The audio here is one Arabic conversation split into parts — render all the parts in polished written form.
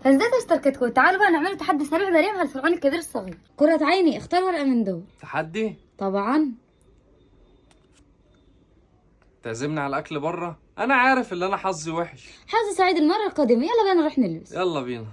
فنزلت اشتري كتكوت. تعالوا بقى نعملوا تحدي سريع زي مع الفرعون الكبير الصغير. كرة عيني اختار ورقة من دول. تحدي؟ طبعا. تعزمني على الاكل بره؟ انا عارف ان انا حظي وحش. حظ سعيد المرة القادمة. يلا بقى نروح نلبس. يلا بينا.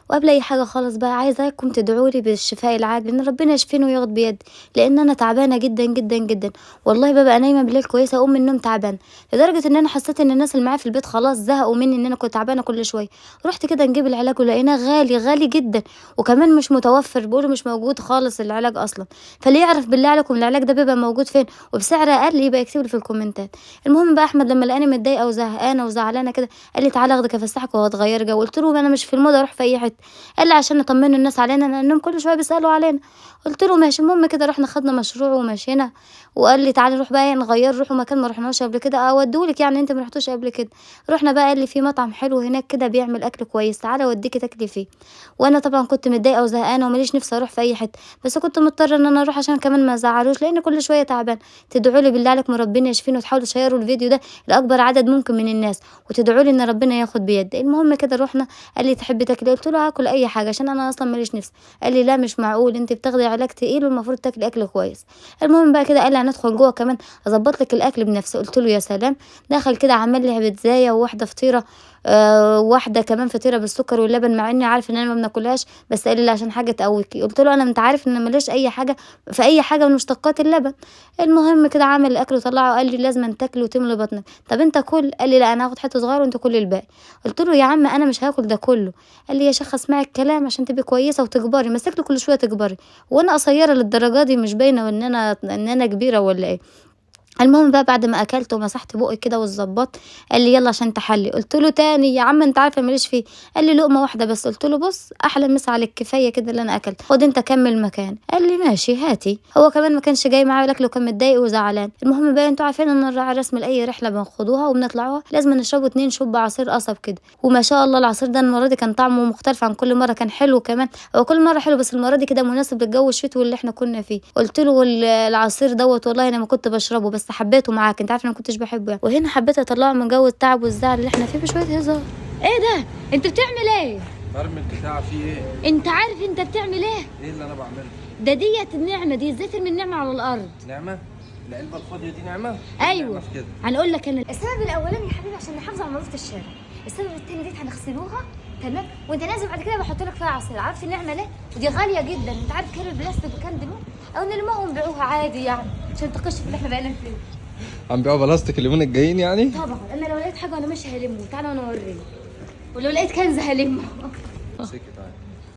وقبل اي حاجه خالص بقى عايزاكم تدعوا لي بالشفاء العاجل ان ربنا يشفيني وياخد بيدي، لان انا تعبانه جدا جدا جدا. والله ببقى نايمه بالليل كويسه اقوم من النوم تعبانه، لدرجه ان انا حسيت ان الناس اللي معايا في البيت خلاص زهقوا مني ان انا كنت تعبانه كل شويه. رحت كده نجيب العلاج ولقيناه غالي غالي جدا، وكمان مش متوفر، بيقولوا مش موجود خالص العلاج اصلا. فاللي يعرف بالله عليكم العلاج ده بيبقى موجود فين وبسعر اقل يبقى يكتب لي في الكومنتات. المهم بقى احمد لما لقاني متضايقه وزهقانه وزعلانه كده قال لي تعالى اخدك افسحك وهتغير جو. قلت له انا مش في الموضه اروح في اي حته. قال لي عشان نطمنوا الناس علينا لانهم كل شويه بيسالوا علينا. قلت له ماشي. المهم كده رحنا خدنا مشروع ومشينا، وقال لي تعالي نروح بقى نغير، روحوا مكان ما رحناش قبل كده اوديهولك يعني انت ما رحتوش قبل كده. رحنا بقى قال لي في مطعم حلو هناك كده بيعمل اكل كويس، تعالى اوديكي تاكلي فيه. وانا طبعا كنت متضايقه وزهقانه وماليش نفسي اروح في اي حته، بس كنت مضطره ان انا اروح عشان كمان ما ازعلوش لان كل شويه تعبان. تدعوا لي بالله عليكم ربنا يشفيني، وتحاولوا تشيروا الفيديو ده لاكبر عدد ممكن من الناس، وتدعوا لي ان ربنا ياخد بيدي. المهم كده رحنا قال لي تحبي تاكلي؟ قلت له هاكل اي حاجه عشان انا اصلا ماليش نفس. قال لي لا مش معقول، انت بتاخدي علاج تقيل والمفروض تاكلي اكل كويس. المهم بقى كده قال لي هندخل جوه كمان اظبط لك الاكل بنفسي. قلت له يا سلام. دخل كده عمل لي بيتزايه وواحده فطيره، واحده كمان فطيره بالسكر واللبن، مع اني عارف ان انا ما بناكلهاش، بس قال لي لا عشان حاجه تقويكي. قلت له انا انت عارف ان ماليش اي حاجه في اي حاجه من مشتقات اللبن. المهم كده عمل الاكل وطلعه قال لي لازم تاكل وتملي بطنك. طب انت كل. قال لي لا انا هاخد حته صغيره وانت كل الباقي. قلت له يا عم انا مش هاكل ده كله. قال لي يا شيخه اسمعي الكلام عشان تبقي كويسه وتكبري، مسكت كل شويه تكبري وانا قصيره للدرجه دي؟ مش باينه ان انا كبيره ولا ايه؟ المهم بقى بعد ما اكلت ومسحت بقي كده واتظبطت قال لي يلا عشان تحلي. قلت له تاني يا عم انت عارفه ماليش فيه. قال لي لقمه واحده بس. قلت له بص احلى مسا عليك، كفايه كده اللي انا اكلت، خد انت كمل مكان. قال لي ماشي هاتي. هو كمان ما كانش جاي معاه الاكل وكان متضايق وزعلان. المهم بقى انتوا عارفين ان الراعي رسم لاي رحله بنخدوها وبنطلعوها لازم نشربوا 2 شوب عصير قصب كده. وما شاء الله العصير ده المره دي كان طعمه مختلف عن كل مره، كان حلو كمان. هو كل مره حلو بس المره دي كده مناسب للجو الشتوي اللي احنا كنا فيه. قلت له العصير دوت والله انا ما كنت بشربه بس حبيته معاك، انت عارف انا ما كنتش بحبه يعني. وهنا حبيت اطلعه من جو التعب والزعل اللي احنا فيه بشويه هزار. ايه ده انت بتعمل ايه؟ برمي البتاع فيه ايه؟ انت عارف انت بتعمل ايه؟ ايه اللي انا بعمله؟ ده ديت النعمه دي، ازاي ترمي النعمه على الارض؟ نعمه؟ العلبه الفاضيه دي نعمه؟ ايوه نعمة في كده. هنقول لك انا السبب الاولاني يا حبيبي عشان نحافظ على نظافه الشارع. السبب الثاني ديت هنغسلوها تمام، وانت نازل بعد كده بحط لك فيها عصير. عارف النعمه ليه؟ ودي غاليه جدا. انت عارف كيلو البلاستيك بكام دلوقتي؟ او نلموها ونبيعوها عادي يعني عشان تقش اللي احنا بقينا فيه. هنبيعوا بلاستيك اليومين الجايين يعني؟ طبعا انا لو لقيت حاجه وانا ماشي هلمه. تعالى وانا اوريك، ولو لقيت كنز هلمه. سكت عادي.